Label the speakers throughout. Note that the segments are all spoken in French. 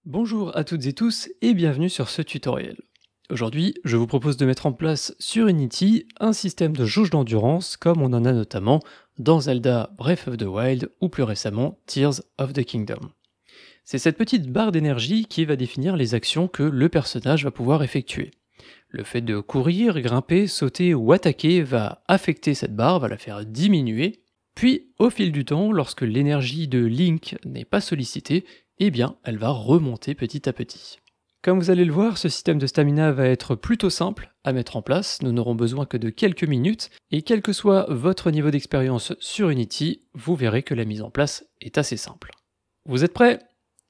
Speaker 1: Bonjour à toutes et tous et bienvenue sur ce tutoriel. Aujourd'hui, je vous propose de mettre en place sur Unity un système de jauge d'endurance comme on en a notamment dans Zelda Breath of the Wild ou plus récemment Tears of the Kingdom. C'est cette petite barre d'énergie qui va définir les actions que le personnage va pouvoir effectuer. Le fait de courir, grimper, sauter ou attaquer va affecter cette barre, va la faire diminuer, puis au fil du temps, lorsque l'énergie de Link n'est pas sollicitée, eh bien elle va remonter petit à petit. Comme vous allez le voir, ce système de stamina va être plutôt simple à mettre en place, nous n'aurons besoin que de quelques minutes, et quel que soit votre niveau d'expérience sur Unity, vous verrez que la mise en place est assez simple. Vous êtes prêts ?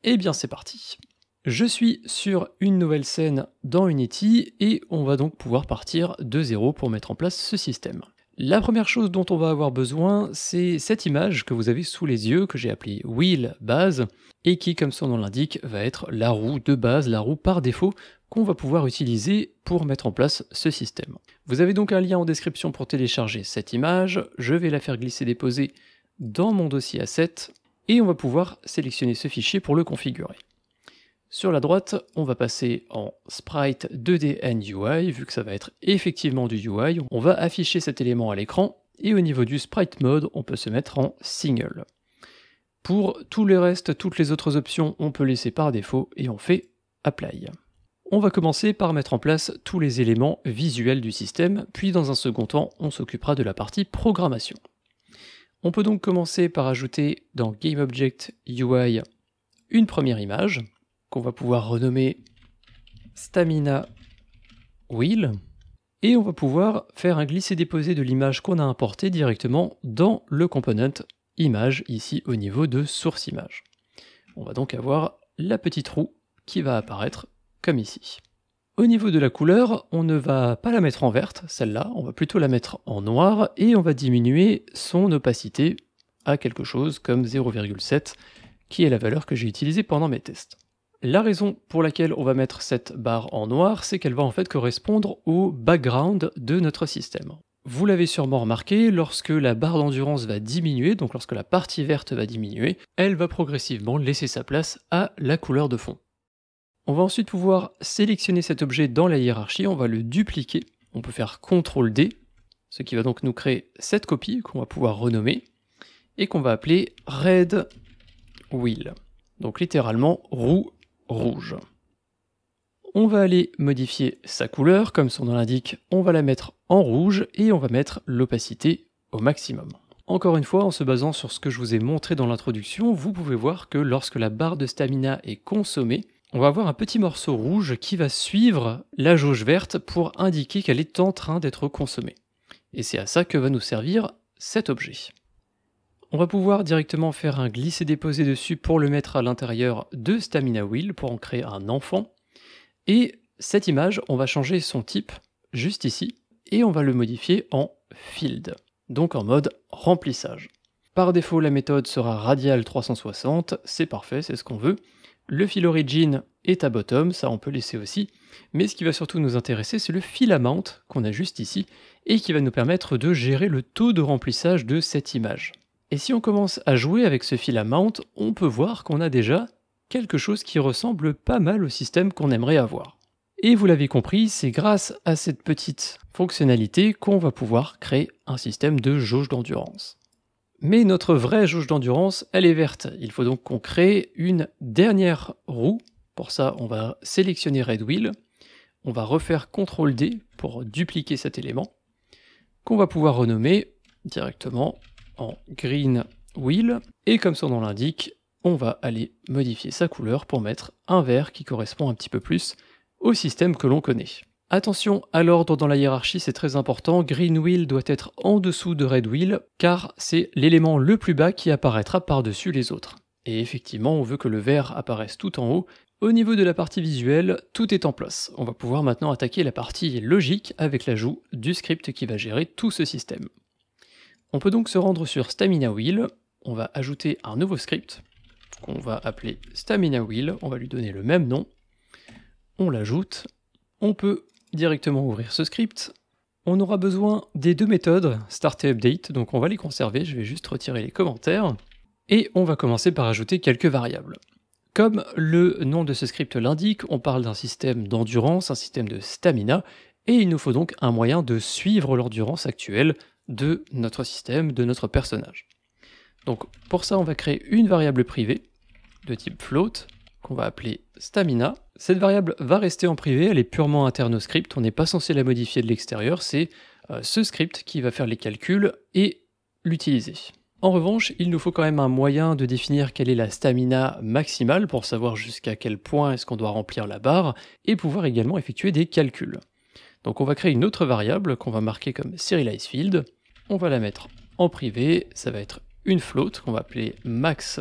Speaker 1: Eh bien c'est parti. Je suis sur une nouvelle scène dans Unity, et on va donc pouvoir partir de zéro pour mettre en place ce système. La première chose dont on va avoir besoin, c'est cette image que vous avez sous les yeux, que j'ai appelée Wheel Base, et qui, comme son nom l'indique, va être la roue de base, la roue par défaut, qu'on va pouvoir utiliser pour mettre en place ce système. Vous avez donc un lien en description pour télécharger cette image, je vais la faire glisser-déposer dans mon dossier Asset, et on va pouvoir sélectionner ce fichier pour le configurer. Sur la droite, on va passer en Sprite 2D and UI, vu que ça va être effectivement du UI, on va afficher cet élément à l'écran, et au niveau du Sprite Mode, on peut se mettre en Single. Pour tout le reste, toutes les autres options, on peut laisser par défaut, et on fait Apply. On va commencer par mettre en place tous les éléments visuels du système, puis dans un second temps, on s'occupera de la partie programmation. On peut donc commencer par ajouter dans GameObject UI une première image, qu'on va pouvoir renommer Stamina Wheel, et on va pouvoir faire un glisser-déposer de l'image qu'on a importée directement dans le component image, ici au niveau de source image. On va donc avoir la petite roue qui va apparaître comme ici. Au niveau de la couleur, on ne va pas la mettre en verte, celle-là, on va plutôt la mettre en noir, et on va diminuer son opacité à quelque chose comme 0,7, qui est la valeur que j'ai utilisée pendant mes tests. La raison pour laquelle on va mettre cette barre en noir, c'est qu'elle va en fait correspondre au background de notre système. Vous l'avez sûrement remarqué, lorsque la barre d'endurance va diminuer, donc lorsque la partie verte va diminuer, elle va progressivement laisser sa place à la couleur de fond. On va ensuite pouvoir sélectionner cet objet dans la hiérarchie, on va le dupliquer, on peut faire CTRL-D, ce qui va donc nous créer cette copie qu'on va pouvoir renommer, et qu'on va appeler Red Wheel, donc littéralement roue rouge. On va aller modifier sa couleur, comme son nom l'indique, on va la mettre en rouge et on va mettre l'opacité au maximum. Encore une fois, en se basant sur ce que je vous ai montré dans l'introduction, vous pouvez voir que lorsque la barre de stamina est consommée, on va avoir un petit morceau rouge qui va suivre la jauge verte pour indiquer qu'elle est en train d'être consommée. Et c'est à ça que va nous servir cet objet. On va pouvoir directement faire un glisser-déposer dessus pour le mettre à l'intérieur de Stamina Wheel pour en créer un enfant. Et cette image, on va changer son type juste ici et on va le modifier en Field, donc en mode remplissage. Par défaut, la méthode sera radial 360, c'est parfait, c'est ce qu'on veut. Le fill origin est à bottom, ça on peut laisser aussi, mais ce qui va surtout nous intéresser, c'est le fill amount qu'on a juste ici et qui va nous permettre de gérer le taux de remplissage de cette image. Et si on commence à jouer avec ce fill amount, on peut voir qu'on a déjà quelque chose qui ressemble pas mal au système qu'on aimerait avoir. Et vous l'avez compris, c'est grâce à cette petite fonctionnalité qu'on va pouvoir créer un système de jauge d'endurance. Mais notre vraie jauge d'endurance, elle est verte. Il faut donc qu'on crée une dernière roue. Pour ça, on va sélectionner Red Wheel. On va refaire CTRL-D pour dupliquer cet élément, qu'on va pouvoir renommer directement en Green Wheel, et comme son nom l'indique, on va aller modifier sa couleur pour mettre un vert qui correspond un petit peu plus au système que l'on connaît. Attention à l'ordre dans la hiérarchie, c'est très important, Green Wheel doit être en dessous de Red Wheel, car c'est l'élément le plus bas qui apparaîtra par-dessus les autres. Et effectivement, on veut que le vert apparaisse tout en haut. Au niveau de la partie visuelle, tout est en place. On va pouvoir maintenant attaquer la partie logique avec l'ajout du script qui va gérer tout ce système. On peut donc se rendre sur Stamina Wheel, on va ajouter un nouveau script, qu'on va appeler Stamina Wheel, on va lui donner le même nom, on l'ajoute, on peut directement ouvrir ce script, on aura besoin des deux méthodes start et update, donc on va les conserver, je vais juste retirer les commentaires, et on va commencer par ajouter quelques variables. Comme le nom de ce script l'indique, on parle d'un système d'endurance, un système de stamina, et il nous faut donc un moyen de suivre l'endurance actuelle de notre système, de notre personnage. Donc pour ça, on va créer une variable privée de type float, qu'on va appeler stamina. Cette variable va rester en privé, elle est purement interne au script, on n'est pas censé la modifier de l'extérieur, c'est ce script qui va faire les calculs et l'utiliser. En revanche, il nous faut quand même un moyen de définir quelle est la stamina maximale pour savoir jusqu'à quel point est-ce qu'on doit remplir la barre et pouvoir également effectuer des calculs. Donc on va créer une autre variable qu'on va marquer comme serializeField, on va la mettre en privé, ça va être une float qu'on va appeler max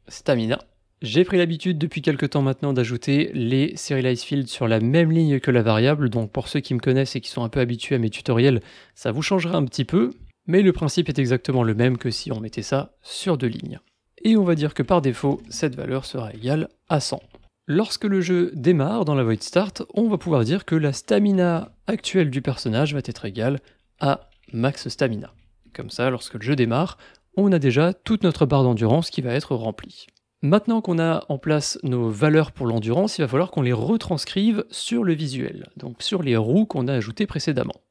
Speaker 1: stamina. J'ai pris l'habitude depuis quelques temps maintenant d'ajouter les serializeFields sur la même ligne que la variable, donc pour ceux qui me connaissent et qui sont un peu habitués à mes tutoriels, ça vous changera un petit peu, mais le principe est exactement le même que si on mettait ça sur 2 lignes. Et on va dire que par défaut, cette valeur sera égale à 100. Lorsque le jeu démarre dans la void start, on va pouvoir dire que la stamina actuelle du personnage va être égale à max stamina. Comme ça, lorsque le jeu démarre, on a déjà toute notre barre d'endurance qui va être remplie. Maintenant qu'on a en place nos valeurs pour l'endurance, il va falloir qu'on les retranscrive sur le visuel, donc sur les roues qu'on a ajoutées précédemment.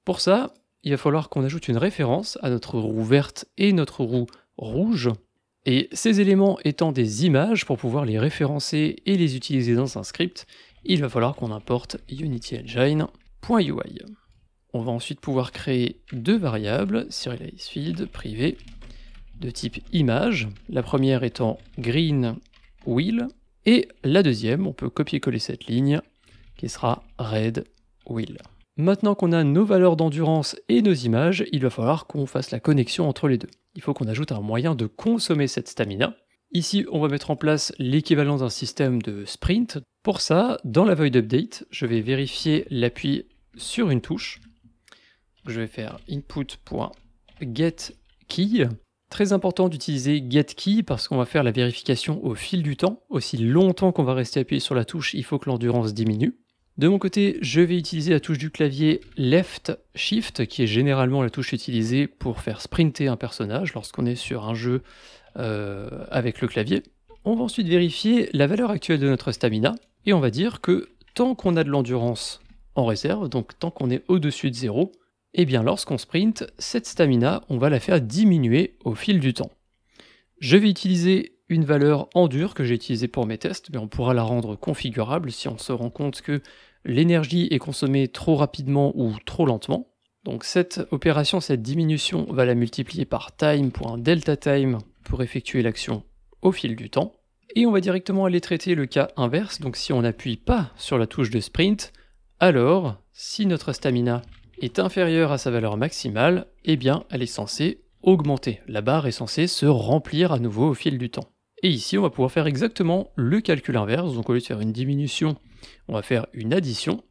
Speaker 1: Pour ça, il va falloir qu'on ajoute une référence à notre roue verte et notre roue rouge, et ces éléments étant des images, pour pouvoir les référencer et les utiliser dans un script, il va falloir qu'on importe unityengine.ui. On va ensuite pouvoir créer 2 variables, serializeField privé, de type image, la première étant green wheel, et la deuxième, on peut copier-coller cette ligne, qui sera red wheel. Maintenant qu'on a nos valeurs d'endurance et nos images, il va falloir qu'on fasse la connexion entre les deux. Il faut qu'on ajoute un moyen de consommer cette stamina. Ici, on va mettre en place l'équivalent d'un système de sprint. Pour ça, dans la void update, je vais vérifier l'appui sur une touche. Je vais faire input.getKey. Très important d'utiliser getKey parce qu'on va faire la vérification au fil du temps. Aussi longtemps qu'on va rester appuyé sur la touche, il faut que l'endurance diminue. De mon côté, je vais utiliser la touche du clavier Left Shift, qui est généralement la touche utilisée pour faire sprinter un personnage lorsqu'on est sur un jeu avec le clavier. On va ensuite vérifier la valeur actuelle de notre stamina, et on va dire que tant qu'on a de l'endurance en réserve, donc tant qu'on est au-dessus de 0, et bien lorsqu'on sprint, cette stamina, on va la faire diminuer au fil du temps. Je vais utiliser une valeur endure que j'ai utilisée pour mes tests, mais on pourra la rendre configurable si on se rend compte que l'énergie est consommée trop rapidement ou trop lentement. Donc cette opération, cette diminution, on va la multiplier par time.deltaTime pour effectuer l'action au fil du temps. Et on va directement aller traiter le cas inverse, donc si on n'appuie pas sur la touche de sprint, alors si notre stamina est inférieure à sa valeur maximale, eh bien elle est censée augmenter. La barre est censée se remplir à nouveau au fil du temps. Et ici, on va pouvoir faire exactement le calcul inverse, donc au lieu de faire une diminution, on va faire une addition.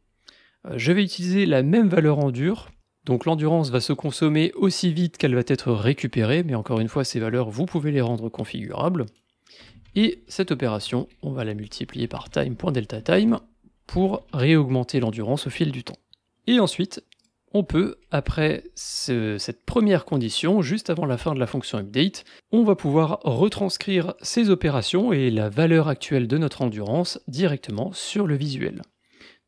Speaker 1: Je vais utiliser la même valeur endure, donc l'endurance va se consommer aussi vite qu'elle va être récupérée, mais encore une fois, ces valeurs, vous pouvez les rendre configurables. Et cette opération, on va la multiplier par time.deltaTime pour réaugmenter l'endurance au fil du temps. Et ensuite, on peut, après cette première condition, juste avant la fin de la fonction update, on va pouvoir retranscrire ces opérations et la valeur actuelle de notre endurance directement sur le visuel.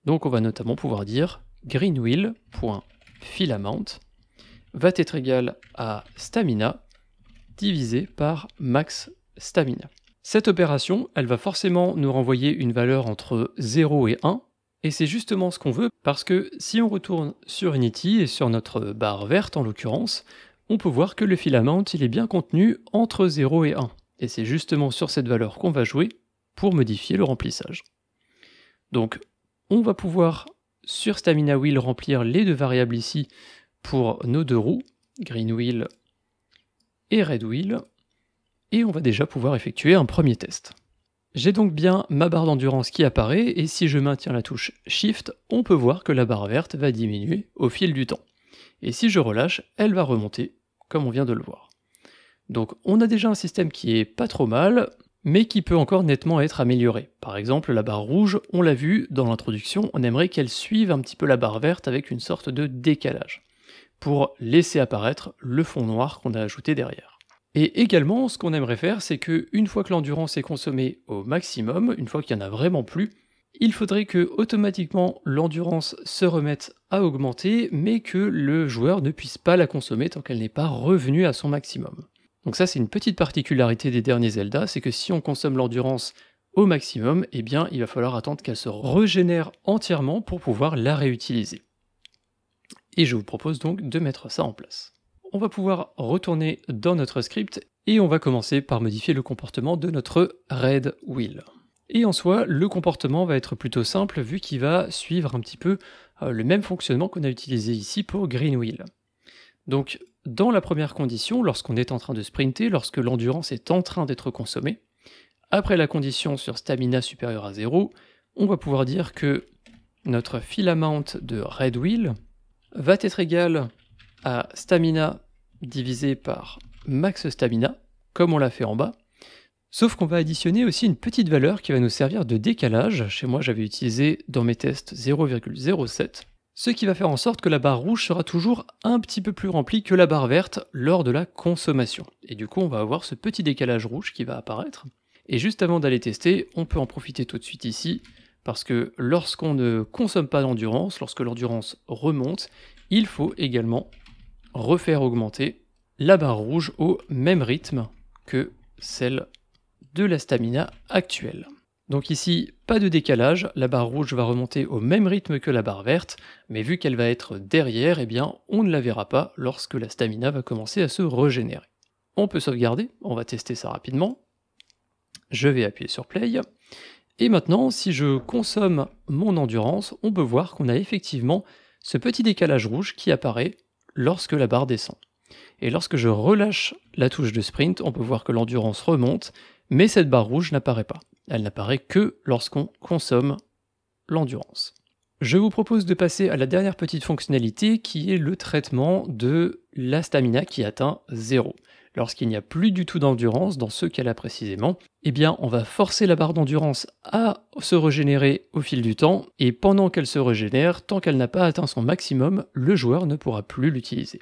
Speaker 1: Donc on va notamment pouvoir dire greenwheel.fillamount va être égal à stamina divisé par max stamina. Cette opération, elle va forcément nous renvoyer une valeur entre 0 et 1, et c'est justement ce qu'on veut, parce que si on retourne sur Unity, et sur notre barre verte en l'occurrence, on peut voir que le filament il est bien contenu entre 0 et 1. Et c'est justement sur cette valeur qu'on va jouer pour modifier le remplissage. Donc on va pouvoir sur Stamina Wheel remplir les 2 variables ici pour nos 2 roues, Green Wheel et Red Wheel, et on va déjà pouvoir effectuer un premier test. J'ai donc bien ma barre d'endurance qui apparaît, et si je maintiens la touche Shift, on peut voir que la barre verte va diminuer au fil du temps. Et si je relâche, elle va remonter, comme on vient de le voir. Donc on a déjà un système qui est pas trop mal, mais qui peut encore nettement être amélioré. Par exemple, la barre rouge, on l'a vu dans l'introduction, on aimerait qu'elle suive un petit peu la barre verte avec une sorte de décalage, pour laisser apparaître le fond noir qu'on a ajouté derrière. Et également, ce qu'on aimerait faire, c'est que une fois que l'endurance est consommée au maximum, une fois qu'il n'y en a vraiment plus, il faudrait que automatiquement l'endurance se remette à augmenter, mais que le joueur ne puisse pas la consommer tant qu'elle n'est pas revenue à son maximum. Donc ça, c'est une petite particularité des derniers Zelda, c'est que si on consomme l'endurance au maximum, eh bien il va falloir attendre qu'elle se régénère entièrement pour pouvoir la réutiliser. Et je vous propose donc de mettre ça en place. On va pouvoir retourner dans notre script et on va commencer par modifier le comportement de notre red wheel. Et en soi, le comportement va être plutôt simple vu qu'il va suivre un petit peu le même fonctionnement qu'on a utilisé ici pour green wheel. Donc dans la première condition, lorsqu'on est en train de sprinter, lorsque l'endurance est en train d'être consommée, après la condition sur stamina supérieure à 0, on va pouvoir dire que notre fill amount de red wheel va être égal à stamina divisé par max stamina, comme on l'a fait en bas, sauf qu'on va additionner aussi une petite valeur qui va nous servir de décalage. Chez moi, j'avais utilisé dans mes tests 0,07, ce qui va faire en sorte que la barre rouge sera toujours un petit peu plus remplie que la barre verte lors de la consommation. Et du coup, on va avoir ce petit décalage rouge qui va apparaître. Et juste avant d'aller tester, on peut en profiter tout de suite ici, parce que lorsqu'on ne consomme pas d'endurance, lorsque l'endurance remonte, il faut également refaire augmenter la barre rouge au même rythme que celle de la stamina actuelle. Donc ici, pas de décalage, la barre rouge va remonter au même rythme que la barre verte, mais vu qu'elle va être derrière, eh bien on ne la verra pas lorsque la stamina va commencer à se régénérer. On peut sauvegarder, on va tester ça rapidement. Je vais appuyer sur play. Et maintenant, si je consomme mon endurance, on peut voir qu'on a effectivement ce petit décalage rouge qui apparaît lorsque la barre descend. Et lorsque je relâche la touche de sprint, on peut voir que l'endurance remonte, mais cette barre rouge n'apparaît pas. Elle n'apparaît que lorsqu'on consomme l'endurance. Je vous propose de passer à la dernière petite fonctionnalité qui est le traitement de la stamina qui atteint 0. Lorsqu'il n'y a plus du tout d'endurance, dans ce cas-là précisément, eh bien on va forcer la barre d'endurance à se régénérer au fil du temps, et pendant qu'elle se régénère, tant qu'elle n'a pas atteint son maximum, le joueur ne pourra plus l'utiliser.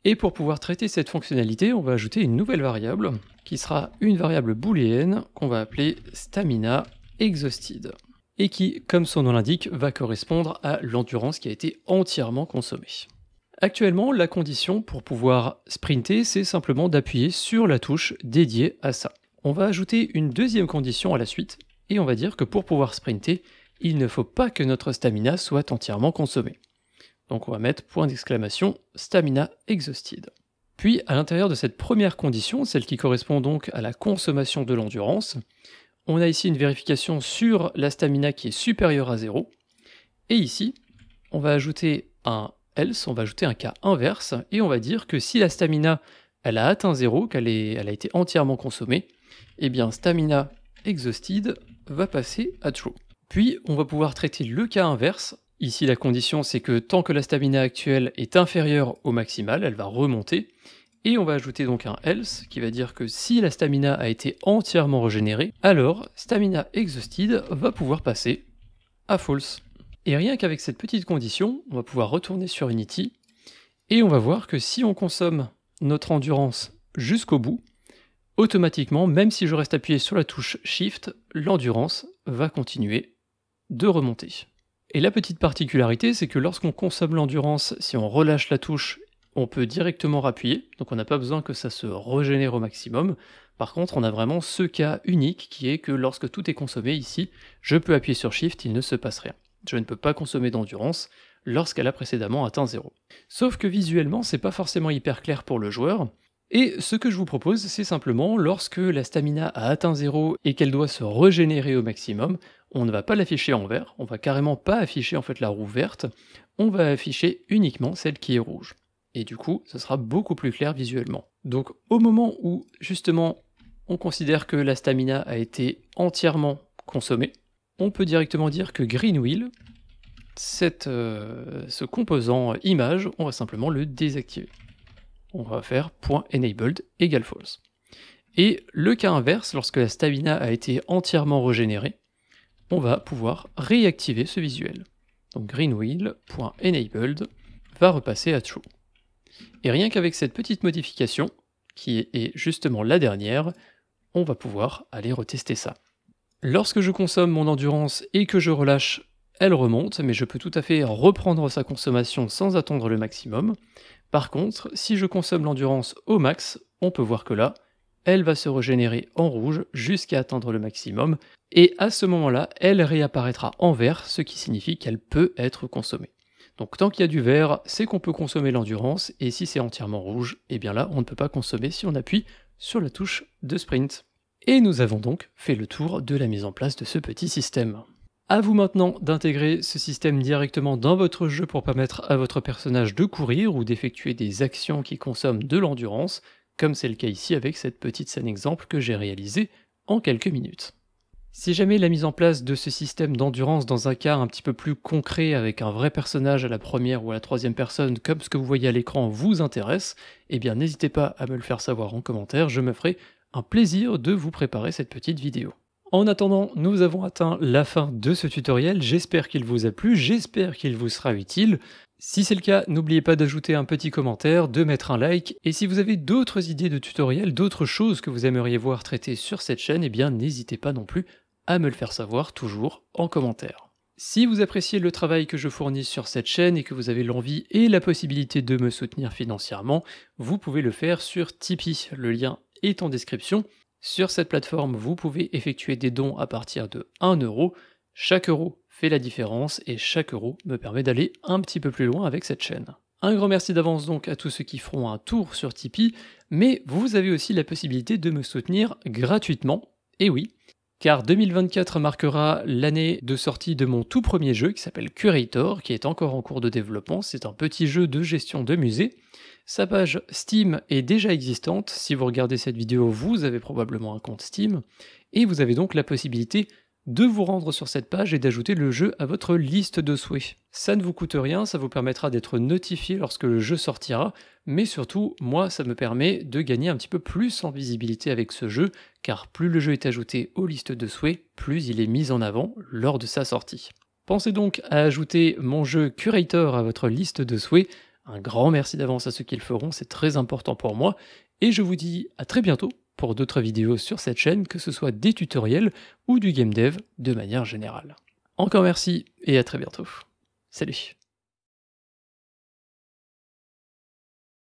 Speaker 1: Et pour pouvoir traiter cette fonctionnalité, on va ajouter une nouvelle variable, qui sera une variable booléenne qu'on va appeler stamina exhausted, et qui, comme son nom l'indique, va correspondre à l'endurance qui a été entièrement consommée. Actuellement, la condition pour pouvoir sprinter, c'est simplement d'appuyer sur la touche dédiée à ça. On va ajouter une deuxième condition à la suite, et on va dire que pour pouvoir sprinter, il ne faut pas que notre stamina soit entièrement consommée. Donc on va mettre point d'exclamation stamina exhausted. Puis à l'intérieur de cette première condition, celle qui correspond donc à la consommation de l'endurance, on a ici une vérification sur la stamina qui est supérieure à 0, et ici, on va ajouter un else, on va ajouter un cas inverse, et on va dire que si la stamina elle a atteint 0, elle a été entièrement consommée, eh bien stamina exhausted va passer à true. Puis on va pouvoir traiter le cas inverse. Ici la condition c'est que tant que la stamina actuelle est inférieure au maximal, elle va remonter, et on va ajouter donc un else qui va dire que si la stamina a été entièrement régénérée, alors stamina exhausted va pouvoir passer à false. Et rien qu'avec cette petite condition, on va pouvoir retourner sur Unity, et on va voir que si on consomme notre endurance jusqu'au bout, automatiquement, même si je reste appuyé sur la touche Shift, l'endurance va continuer de remonter. Et la petite particularité, c'est que lorsqu'on consomme l'endurance, si on relâche la touche, on peut directement rappuyer, donc on n'a pas besoin que ça se régénère au maximum. Par contre, on a vraiment ce cas unique qui est que lorsque tout est consommé ici, je peux appuyer sur Shift, il ne se passe rien. Je ne peux pas consommer d'endurance lorsqu'elle a précédemment atteint 0. Sauf que visuellement, c'est pas forcément hyper clair pour le joueur, et ce que je vous propose, c'est simplement, lorsque la stamina a atteint 0 et qu'elle doit se régénérer au maximum, on ne va pas l'afficher en vert, on va carrément pas afficher en fait la roue verte, on va afficher uniquement celle qui est rouge. Et du coup, ça sera beaucoup plus clair visuellement. Donc au moment où, justement, on considère que la stamina a été entièrement consommée, on peut directement dire que green wheel, ce composant image, on va simplement le désactiver. On va faire .enabled égale false. Et le cas inverse, lorsque la stamina a été entièrement régénérée, on va pouvoir réactiver ce visuel. Donc greenwheel.enabled va repasser à true. Et rien qu'avec cette petite modification, qui est justement la dernière, on va pouvoir aller retester ça. Lorsque je consomme mon endurance et que je relâche, elle remonte, mais je peux tout à fait reprendre sa consommation sans attendre le maximum. Par contre, si je consomme l'endurance au max, on peut voir que là, elle va se régénérer en rouge jusqu'à atteindre le maximum, et à ce moment-là, elle réapparaîtra en vert, ce qui signifie qu'elle peut être consommée. Donc tant qu'il y a du vert, c'est qu'on peut consommer l'endurance, et si c'est entièrement rouge, et bien là, on ne peut pas consommer si on appuie sur la touche de sprint. Et nous avons donc fait le tour de la mise en place de ce petit système. A vous maintenant d'intégrer ce système directement dans votre jeu pour permettre à votre personnage de courir ou d'effectuer des actions qui consomment de l'endurance, comme c'est le cas ici avec cette petite scène exemple que j'ai réalisée en quelques minutes. Si jamais la mise en place de ce système d'endurance dans un cas un petit peu plus concret avec un vrai personnage à la première ou à la troisième personne comme ce que vous voyez à l'écran vous intéresse, eh bien n'hésitez pas à me le faire savoir en commentaire, je me ferai un plaisir de vous préparer cette petite vidéo. En attendant, nous avons atteint la fin de ce tutoriel, j'espère qu'il vous a plu, j'espère qu'il vous sera utile. Si c'est le cas, n'oubliez pas d'ajouter un petit commentaire, de mettre un like, et si vous avez d'autres idées de tutoriels, d'autres choses que vous aimeriez voir traitées sur cette chaîne, eh bien n'hésitez pas non plus à me le faire savoir toujours en commentaire. Si vous appréciez le travail que je fournis sur cette chaîne et que vous avez l'envie et la possibilité de me soutenir financièrement, vous pouvez le faire sur Tipeee, le lien est en description. Sur cette plateforme, vous pouvez effectuer des dons à partir de 1 €. Chaque euro fait la différence et chaque euro me permet d'aller un petit peu plus loin avec cette chaîne. Un grand merci d'avance donc à tous ceux qui feront un tour sur Tipeee, mais vous avez aussi la possibilité de me soutenir gratuitement, et oui, car 2024 marquera l'année de sortie de mon tout premier jeu qui s'appelle Curator, qui est encore en cours de développement, c'est un petit jeu de gestion de musée. Sa page Steam est déjà existante, si vous regardez cette vidéo vous avez probablement un compte Steam, et vous avez donc la possibilité de vous rendre sur cette page et d'ajouter le jeu à votre liste de souhaits. Ça ne vous coûte rien, ça vous permettra d'être notifié lorsque le jeu sortira, mais surtout, moi, ça me permet de gagner un petit peu plus en visibilité avec ce jeu, car plus le jeu est ajouté aux listes de souhaits, plus il est mis en avant lors de sa sortie. Pensez donc à ajouter mon jeu Curator à votre liste de souhaits. Un grand merci d'avance à ceux qui le feront, c'est très important pour moi, et je vous dis à très bientôt pour d'autres vidéos sur cette chaîne, que ce soit des tutoriels ou du game dev de manière générale. Encore merci et à très bientôt. Salut.